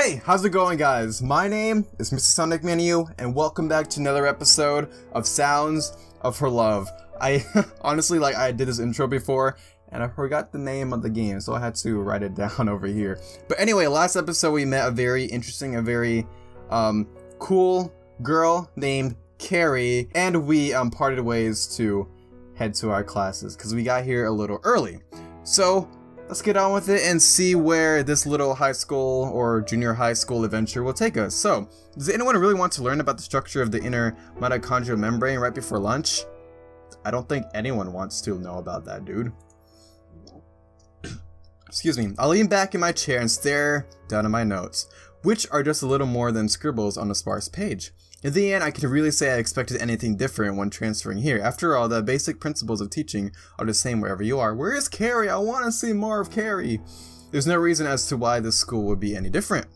Hey, how's it going, guys? My name is MrSonicManu, and welcome back to another episode of Sounds of Her Love. I honestly, I did this intro before, and I forgot the name of the game, so I had to write it down over here. But anyway, last episode we met a very interesting, a very cool girl named Ceri, and we parted ways to head to our classes because we got here a little early. So let's get on with it and see where this little high school or junior high school adventure will take us. So, does anyone really want to learn about the structure of the inner mitochondrial membrane right before lunch? I don't think anyone wants to know about that, dude. Excuse me. I'll lean back in my chair and stare down at my notes, which are just a little more than scribbles on a sparse page. In the end, I could really say I expected anything different when transferring here. After all, the basic principles of teaching are the same wherever you are. Where is Ceri? I want to see more of Ceri. There's no reason as to why this school would be any different.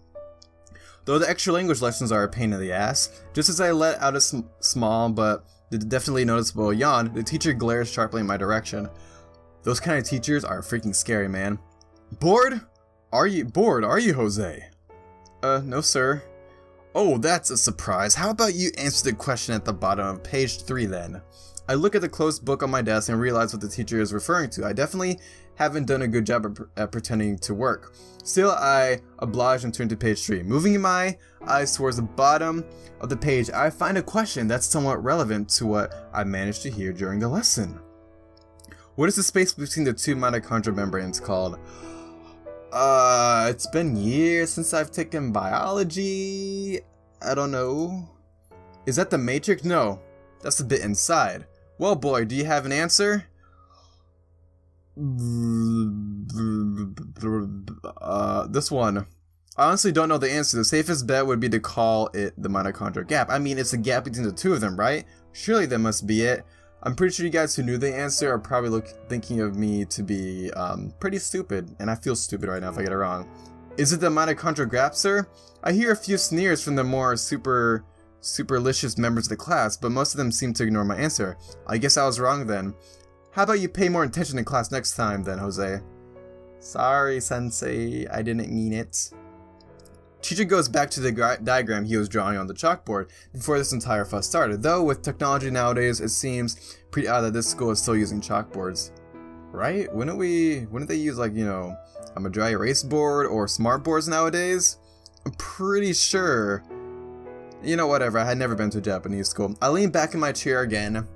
Though the extra language lessons are a pain in the ass, just as I let out a small but definitely noticeable yawn, the teacher glares sharply in my direction. Those kind of teachers are freaking scary, man. Bored? Are you, Jose? No, sir. Oh, that's a surprise. How about you answer the question at the bottom of page 3 then? I look at the closed book on my desk and realize what the teacher is referring to. I definitely haven't done a good job at pretending to work. Still, I oblige and turn to page 3. Moving my eyes towards the bottom of the page, I find a question that's somewhat relevant to what I managed to hear during the lesson. What is the space between the two mitochondrial membranes called? It's been years since I've taken biology. I don't know. Is that the matrix? No, that's the bit inside. Well, boy, do you have an answer? This one. I honestly don't know the answer. The safest bet would be to call it the mitochondrial gap. I mean, it's a gap between the two of them, right? Surely that must be it. I'm pretty sure you guys who knew the answer are probably thinking of me to be pretty stupid, and I feel stupid right now if I get it wrong. Is it the mitochondrial gap, sir? I hear a few sneers from the more superlicious members of the class, but most of them seem to ignore my answer. I guess I was wrong then. How about you pay more attention in class next time then, Jose? Sorry, sensei, I didn't mean it. Teacher goes back to the diagram he was drawing on the chalkboard before this entire fuss started, though with technology nowadays it seems pretty odd that this school is still using chalkboards. Right? Wouldn't they use a dry erase board or smart boards nowadays? I'm pretty sure. You know, whatever, I had never been to a Japanese school. I lean back in my chair again.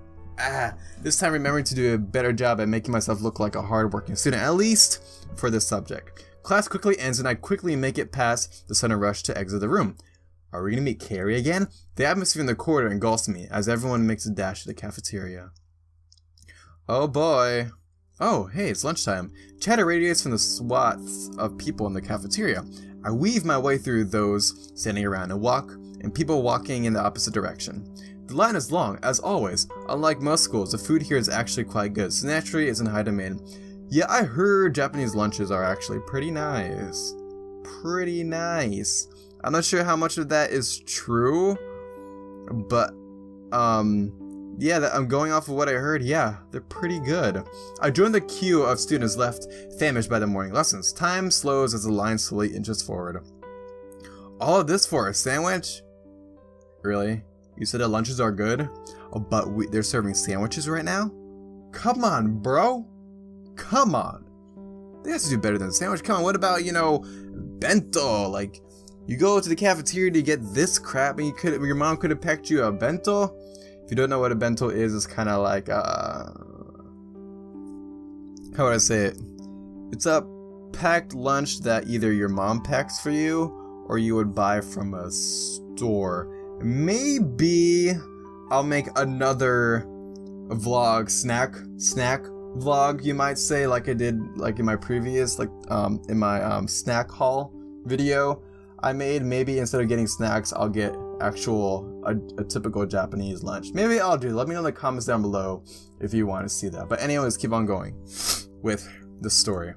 This time remembering to do a better job at making myself look like a hard-working student, at least for this subject. Class quickly ends and I quickly make it past the sudden rush to exit the room. Are we gonna meet Ceri again? The atmosphere in the corridor engulfs me as everyone makes a dash to the cafeteria. Oh boy. Oh, hey, it's lunchtime. Chatter radiates from the swaths of people in the cafeteria. I weave my way through those standing around and people walking in the opposite direction. The line is long, as always. Unlike most schools, the food here is actually quite good, so naturally it's in high demand. Yeah, I heard Japanese lunches are actually pretty nice. Pretty nice. I'm not sure how much of that is true, but, yeah, I'm going off of what I heard. Yeah, they're pretty good. I joined the queue of students left famished by the morning lessons. Time slows as the line slowly inches forward. All of this for a sandwich? Really? You said that lunches are good? Oh, but they're serving sandwiches right now? Come on, bro. Come on. They have to do better than a sandwich. Come on, what about, bento? Like, you go to the cafeteria to get this crap and your mom could have packed you a bento? If you don't know what a bento is, it's kind of like, how would I say it? It's a packed lunch that either your mom packs for you or you would buy from a store. Maybe I'll make another vlog, snack vlog, you might say, like I did in my previous, in my snack haul video I made. Maybe instead of getting snacks, I'll get a typical Japanese lunch. Maybe I'll do. Let me know in the comments down below if you want to see that. But anyways, keep on going with the story.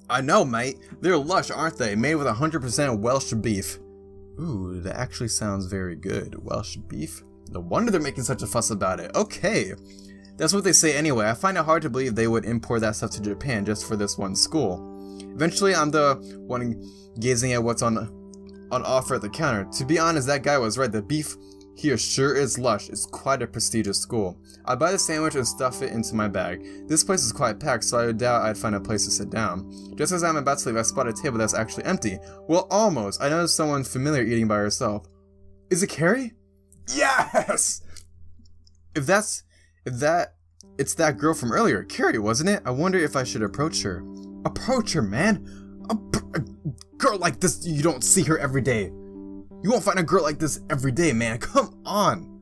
I know, mate. They're lush, aren't they? Made with 100% Welsh beef. Ooh, that actually sounds very good. Welsh beef? No wonder they're making such a fuss about it. Okay. That's what they say anyway. I find it hard to believe they would import that stuff to Japan just for this one school. Eventually, I'm the one gazing at what's on on offer at the counter. To be honest, that guy was right. The beef here sure is lush. It's quite a prestigious school. I buy the sandwich and stuff it into my bag. This place is quite packed, so I doubt I'd find a place to sit down. Just as I'm about to leave, I spot a table that's actually empty. Well, almost. I noticed someone familiar eating by herself. Is it Ceri? Yes! It's that girl from earlier. Ceri, wasn't it? I wonder if I should approach her. Approach her, man? A girl like this, you don't see her every day. You won't find a girl like this every day, man. Come on.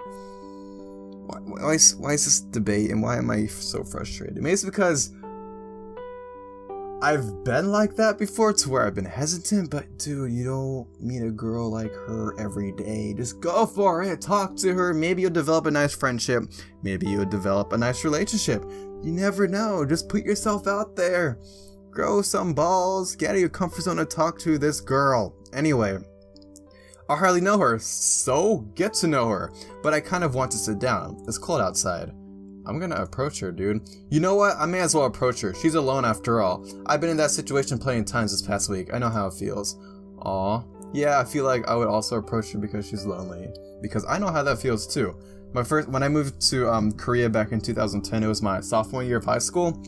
Why is this debate and why am I so frustrated? Maybe it's because I've been like that before to where I've been hesitant, but dude, you don't meet a girl like her every day. Just go for it. Talk to her. Maybe you'll develop a nice friendship. Maybe you'll develop a nice relationship. You never know. Just put yourself out there. Grow some balls. Get out of your comfort zone to talk to this girl. Anyway. I hardly know her, so get to know her. But I kind of want to sit down. It's cold outside. I'm gonna approach her, dude. You know what? I may as well approach her. She's alone after all. I've been in that situation plenty of times this past week. I know how it feels. Aw. Yeah, I feel like I would also approach her because she's lonely. Because I know how that feels too. When I moved to Korea back in 2010, it was my sophomore year of high school.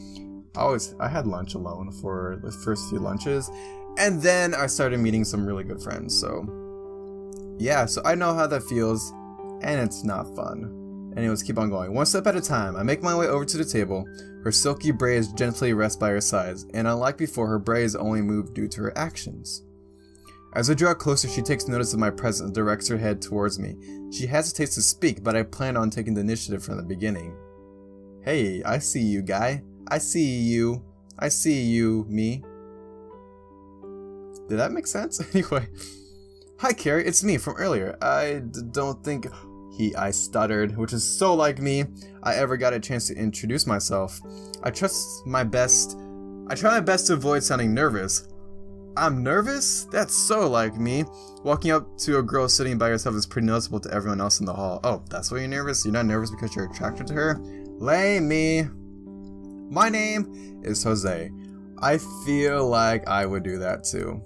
I had lunch alone for the first few lunches. And then I started meeting some really good friends, so... yeah, so I know how that feels, and it's not fun. Anyways, keep on going. One step at a time, I make my way over to the table. Her silky braids gently rest by her sides, and unlike before, her braids only move due to her actions. As I draw closer, she takes notice of my presence and directs her head towards me. She hesitates to speak, but I plan on taking the initiative from the beginning. Hey, I see you, guy. I see you. I see you, me. Did that make sense? Anyway. Hi, Ceri, it's me from earlier. I don't think I stuttered, which is so like me, I ever got a chance to introduce myself. I try my best to avoid sounding nervous. I'm nervous? That's so like me. Walking up to a girl sitting by herself is pretty noticeable to everyone else in the hall. Oh, that's why you're nervous? You're not nervous because you're attracted to her? Lame me. My name is Jose. I feel like I would do that too.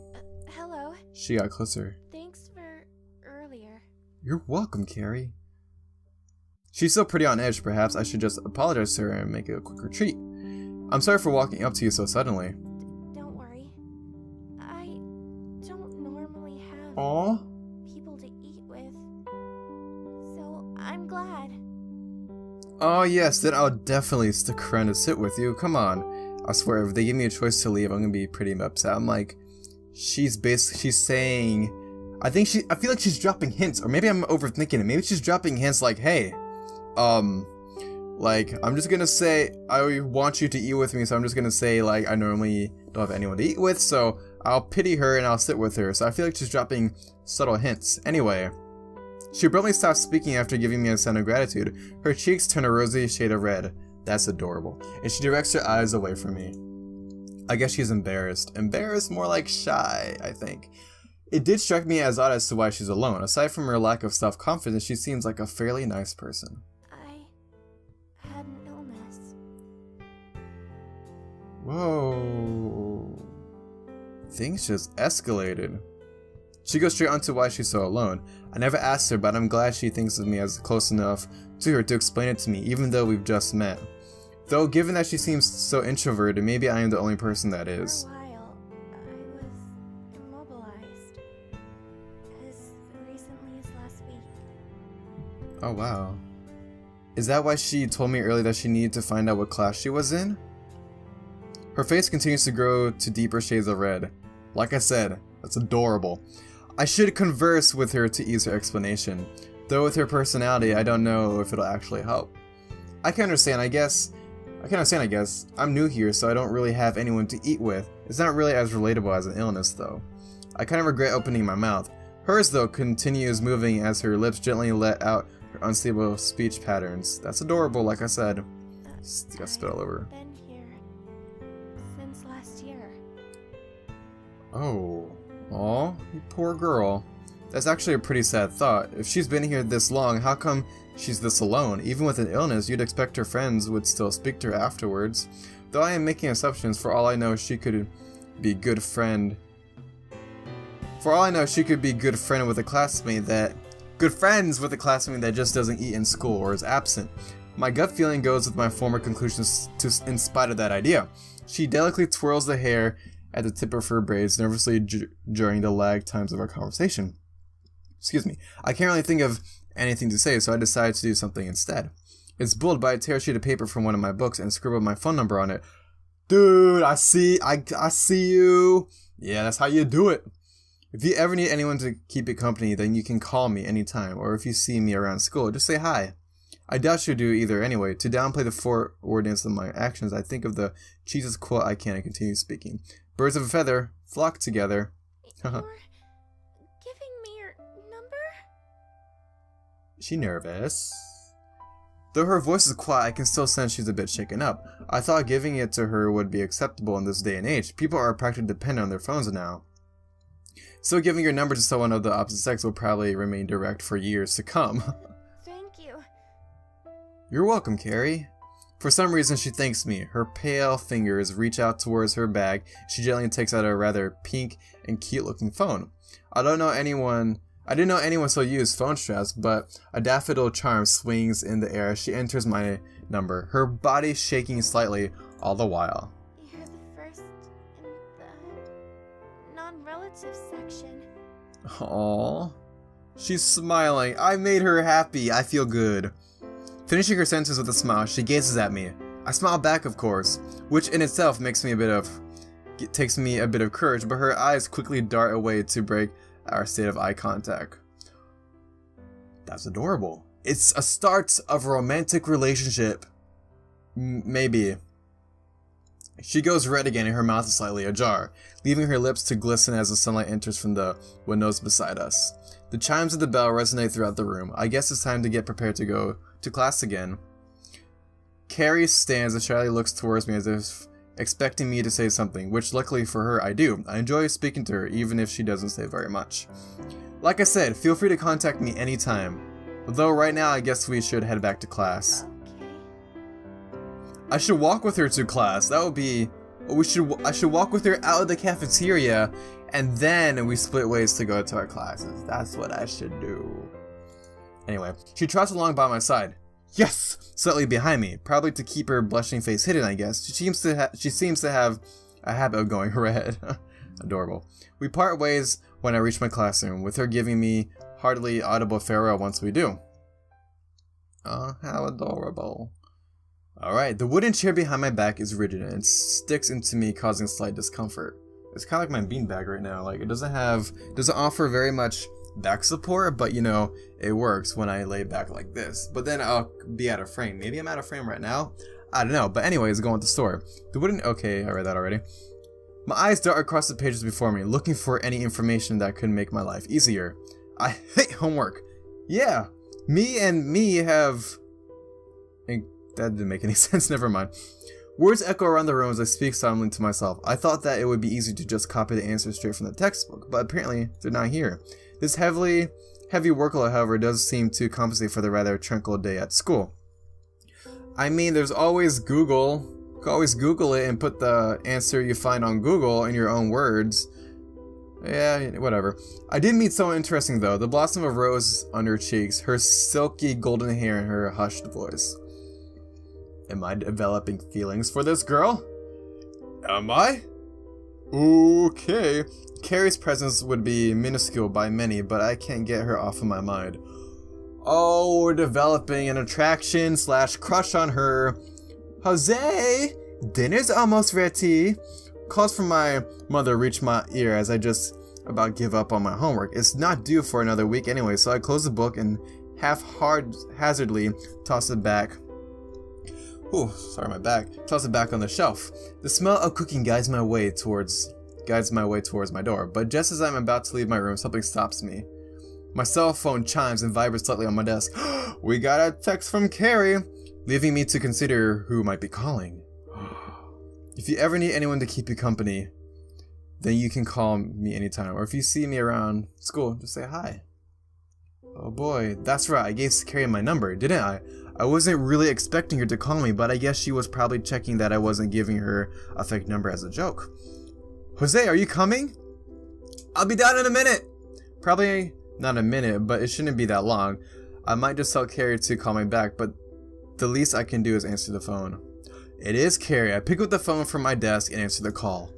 Hello. She got closer. Thanks for earlier. You're welcome, Ceri. She's still pretty on edge. Perhaps I should just apologize to her and make it a quick retreat. I'm sorry for walking up to you so suddenly. Don't worry. I don't normally have people to eat with, so I'm glad. Oh yes, then I'll definitely stick around to sit with you. Come on. I swear, if they give me a choice to leave, I'm gonna be pretty upset. I'm like, she's saying, I feel like she's dropping hints, or maybe I'm overthinking it. Maybe she's dropping hints like, hey, like, I'm just gonna say, I want you to eat with me, so I'm just gonna say, like, I normally don't have anyone to eat with, so I'll pity her and I'll sit with her. So I feel like she's dropping subtle hints. Anyway, she abruptly stops speaking after giving me a sign of gratitude. Her cheeks turn a rosy shade of red. That's adorable. And she directs her eyes away from me. I guess she's embarrassed. Embarrassed, more like shy, I think. It did strike me as odd as to why she's alone. Aside from her lack of self-confidence, she seems like a fairly nice person. I had an illness. Whoa. Things just escalated. She goes straight on to why she's so alone. I never asked her, but I'm glad she thinks of me as close enough to her to explain it to me, even though we've just met. Though, given that she seems so introverted, maybe I am the only person that is. For a while, I was immobilized. As recently as last week. Oh wow. Is that why she told me earlier that she needed to find out what class she was in? Her face continues to grow to deeper shades of red. Like I said, that's adorable. I should converse with her to ease her explanation. Though with her personality, I don't know if it'll actually help. I can understand, I guess. I'm new here, so I don't really have anyone to eat with. It's not really as relatable as an illness, though. I kind of regret opening my mouth. Hers, though, continues moving as her lips gently let out her unstable speech patterns. That's adorable, like I said. Got spit all over. I've been here since last year. Oh. Aw, you poor girl. That's actually a pretty sad thought. If she's been here this long, how come she's this alone? Even with an illness, you'd expect her friends would still speak to her afterwards. Though I am making assumptions, for all I know, she could be a good friend. For all I know, she could be good friends with a classmate that just doesn't eat in school or is absent. My gut feeling goes with my former conclusions in spite of that idea. She delicately twirls the hair at the tip of her braids nervously during the lag times of our conversation. Excuse me. I can't really think of anything to say, so I decided to do something instead. It's bold, but I tear a sheet of paper from one of my books and scribble my phone number on it. Dude, I see you. Yeah, that's how you do it. If you ever need anyone to keep you company, then you can call me anytime, or if you see me around school, just say hi. I doubt you'll do either anyway. To downplay the forwardness of my actions, I think of the cheesiest quote I can and continue speaking. Birds of a feather flock together. You're giving me your number? She nervous? Though her voice is quiet, I can still sense she's a bit shaken up. I thought giving it to her would be acceptable in this day and age. People are practically dependent on their phones now. So giving your number to someone of the opposite sex will probably remain direct for years to come. Thank you. You're welcome, Ceri. For some reason, she thanks me. Her pale fingers reach out towards her bag. She gently takes out a rather pink and cute-looking phone. I didn't know anyone still used phone straps, but a daffodil charm swings in the air as she enters my number, her body shaking slightly all the while. You're the first in the non-relative section. Aww. She's smiling. I made her happy. I feel good. Finishing her sentence with a smile, she gazes at me. I smile back, of course, which in itself takes me a bit of courage, but her eyes quickly dart away to break our state of eye contact. That's adorable. It's a start of a romantic relationship. Maybe. She goes red again and her mouth is slightly ajar, leaving her lips to glisten as the sunlight enters from the windows beside us. The chimes of the bell resonate throughout the room. I guess it's time to get prepared to go to class again. Ceri stands and shyly looks towards me as if expecting me to say something, which luckily for her I do. I enjoy speaking to her, even if she doesn't say very much. Like I said, feel free to contact me anytime. Although right now I guess we should head back to class. Okay. I should walk with her to class. That would be... I should walk with her out of the cafeteria, and then we split ways to go to our classes. That's what I should do. Anyway, she trots along by my side. Yes! Slightly behind me, probably to keep her blushing face hidden, I guess. She seems to have a habit of going red. Adorable. We part ways when I reach my classroom, with her giving me hardly audible farewell once we do. Oh, how adorable. Alright, the wooden chair behind my back is rigid and sticks into me, causing slight discomfort. It's kind of like my beanbag right now. Like, it doesn't offer very much back support, but you know, it works when I lay back like this. But then I'll be out of frame. Maybe I'm out of frame right now? I don't know. But anyways, going with the story. Okay, I read that already. My eyes dart across the pages before me, looking for any information that could make my life easier. I hate homework. Yeah, me have... That didn't make any sense, never mind. Words echo around the room as I speak silently to myself. I thought that it would be easy to just copy the answers straight from the textbook, but apparently they're not here. This heavy workload, however, does seem to compensate for the rather tranquil day at school. I mean, there's always Google. You can always Google it and put the answer you find on Google in your own words. Yeah, whatever. I did meet someone interesting though. The blossom of rose on her cheeks, her silky golden hair, and her hushed voice. Am I developing feelings for this girl? Am I? Okay. Ceri's presence would be minuscule by many, but I can't get her off of my mind. Oh, we're developing an attraction / crush on her. Jose! Dinner's almost ready. Calls from my mother reach my ear as I just about give up on my homework. It's not due for another week anyway, so I close the book and haphazardly toss it back. Oh, sorry, my back. Toss it back on the shelf. The smell of cooking guides my way towards my door, but just as I'm about to leave my room, something stops me. My cell phone chimes and vibrates slightly on my desk. We got a text from Ceri, leaving me to consider who might be calling. If you ever need anyone to keep you company, then you can call me anytime, or if you see me around school, just say hi. Oh boy, that's right, I gave Ceri my number, didn't I? I wasn't really expecting her to call me, but I guess she was probably checking that I wasn't giving her a fake number as a joke. Jose, are you coming? I'll be down in a minute! Probably not a minute, but it shouldn't be that long. I might just tell Ceri to call me back, but the least I can do is answer the phone. It is Ceri. I pick up the phone from my desk and answer the call.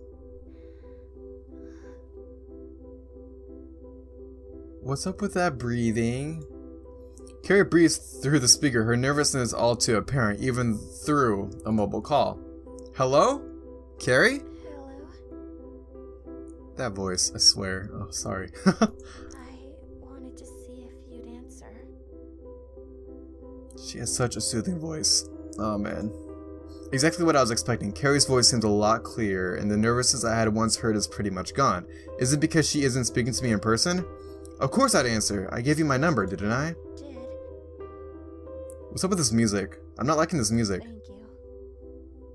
What's up with that breathing? Ceri breathes through the speaker. Her nervousness is all too apparent, even through a mobile call. Hello? Ceri? Hello? That voice, I swear. Oh, sorry. I wanted to see if you'd answer. She has such a soothing voice. Oh man. Exactly what I was expecting. Ceri's voice seemed a lot clearer, and the nervousness I had once heard is pretty much gone. Is it because she isn't speaking to me in person? Of course I'd answer. I gave you my number, didn't I? Did. What's up with this music? I'm not liking this music. Thank you.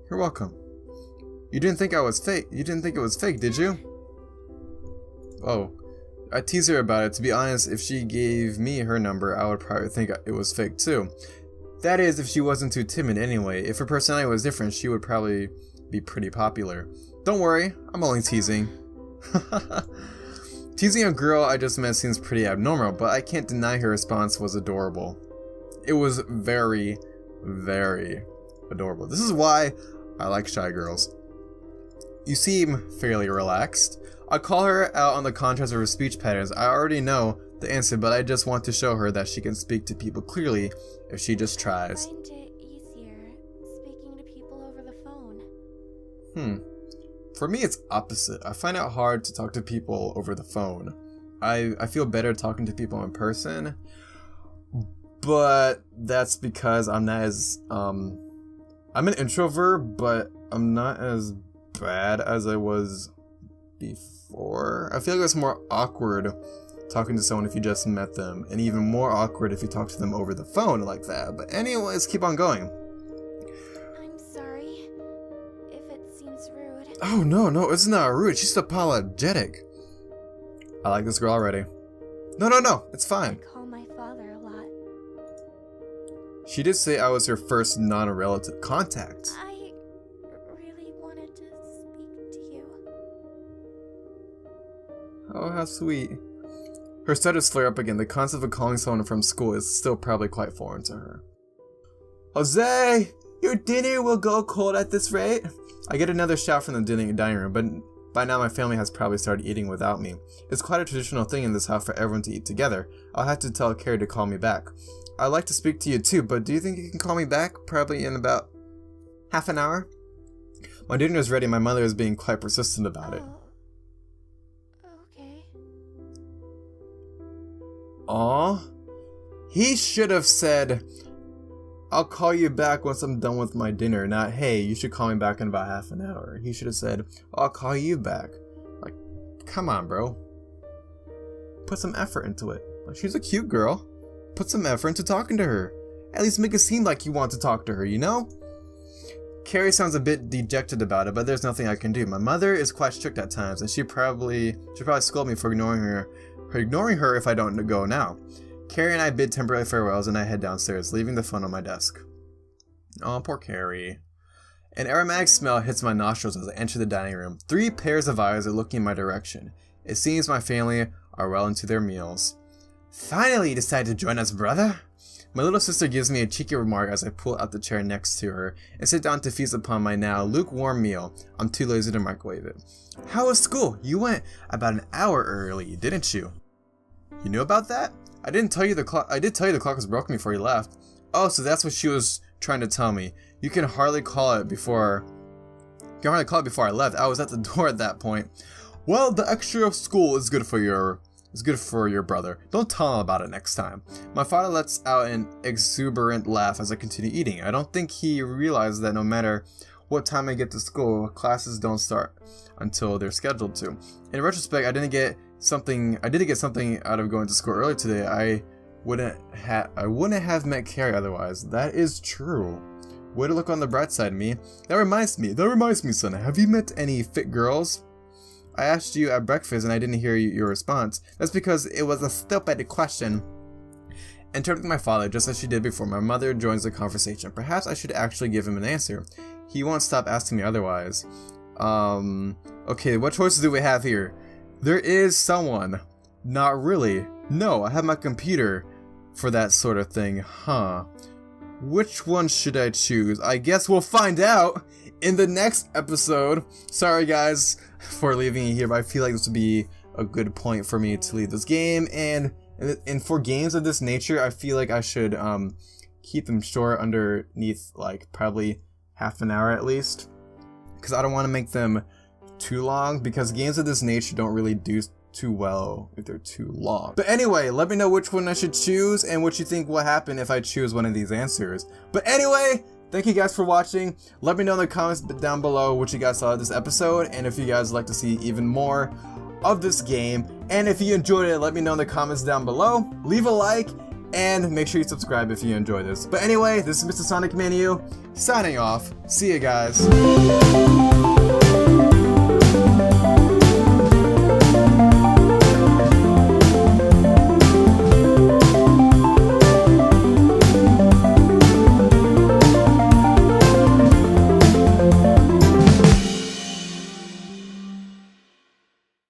You're welcome. You didn't think I was fake. You didn't think it was fake, did you? Oh. I teased her about it. To be honest, if she gave me her number, I would probably think it was fake too. That is, if she wasn't too timid anyway. If her personality was different, she would probably be pretty popular. Don't worry, I'm only teasing. Teasing a girl I just met seems pretty abnormal, but I can't deny her response was adorable. It was very, very adorable. This is why I like shy girls. You seem fairly relaxed. I call her out on the contrast of her speech patterns. I already know the answer, but I just want to show her that she can speak to people clearly if she just tries. I find it easier speaking to people over the phone. For me, it's opposite. I find it hard to talk to people over the phone. I feel better talking to people in person, but that's because I'm not as, I'm an introvert, but I'm not as bad as I was before. I feel like it's more awkward talking to someone if you just met them, and even more awkward if you talk to them over the phone like that. But anyways, keep on going. I'm sorry if it seems rude. Oh no, it's not rude. She's apologetic. I like this girl already. No, it's I fine. call my father a lot. She did say I was her first non-relative contact. I really wanted to speak to you. Oh, how sweet. Her stutters flare up again. The concept of calling someone from school is still probably quite foreign to her. Jose! Your dinner will go cold at this rate? I get another shout from the dining room, but by now my family has probably started eating without me. It's quite a traditional thing in this house for everyone to eat together. I'll have to tell Ceri to call me back. I'd like to speak to you too, but do you think you can call me back? Probably in about half an hour? My dinner is ready. My mother is being quite persistent about it. Okay. Aw. He should have said, I'll call you back once I'm done with my dinner, not, hey, you should call me back in about half an hour. He should have said, I'll call you back. Like, come on, bro. Put some effort into it. Like, she's a cute girl. Put some effort into talking to her. At least make it seem like you want to talk to her, you know? Ceri sounds a bit dejected about it, but there's nothing I can do. My mother is quite strict at times, and she'd probably scold me for ignoring her if I don't go now. Ceri and I bid temporary farewells, and I head downstairs, leaving the phone on my desk. Oh, poor Ceri. An aromatic smell hits my nostrils as I enter the dining room. 3 pairs of eyes are looking in my direction. It seems my family are well into their meals. Finally, you decided to join us, brother? My little sister gives me a cheeky remark as I pull out the chair next to her and sit down to feast upon my now lukewarm meal. I'm too lazy to microwave it. How was school? You went about an hour early, didn't you? You knew about that? I did tell you the clock was broken before you left. Oh, so that's what she was trying to tell me. You can hardly call it before I left. I was at the door at that point. Well, the extra of school is good for your brother. Don't tell him about it next time. My father lets out an exuberant laugh as I continue eating. I don't think he realized that no matter what time I get to school, classes don't start until they're scheduled to. In retrospect, I did get something out of going to school early today. I wouldn't have met Ceri otherwise. That is true. Way to look on the bright side, me. That reminds me, son. Have you met any fit girls? I asked you at breakfast and I didn't hear your response. That's because it was a stupid question. Interrupting my father, just as she did before, my mother joins the conversation. Perhaps I should actually give him an answer. He won't stop asking me otherwise. Okay, what choices do we have here? There is someone. Not really. No, I have my computer for that sort of thing, huh? Which one should I choose? I guess we'll find out in the next episode. Sorry guys for leaving it here, but I feel like this would be a good point for me to leave this game, and for games of this nature, I feel like I should keep them short, underneath like probably half an hour at least, because I don't want to make them too long, because games of this nature don't really do too well if they're too long. But anyway, let me know which one I should choose and what you think will happen if I choose one of these answers. But anyway, thank you guys for watching. Let me know in the comments down below what you guys saw of this episode, and if you guys like to see even more of this game. And if you enjoyed it, let me know in the comments down below. Leave a like and make sure you subscribe if you enjoy this. But anyway, this is MrSonicManu signing off. See you guys.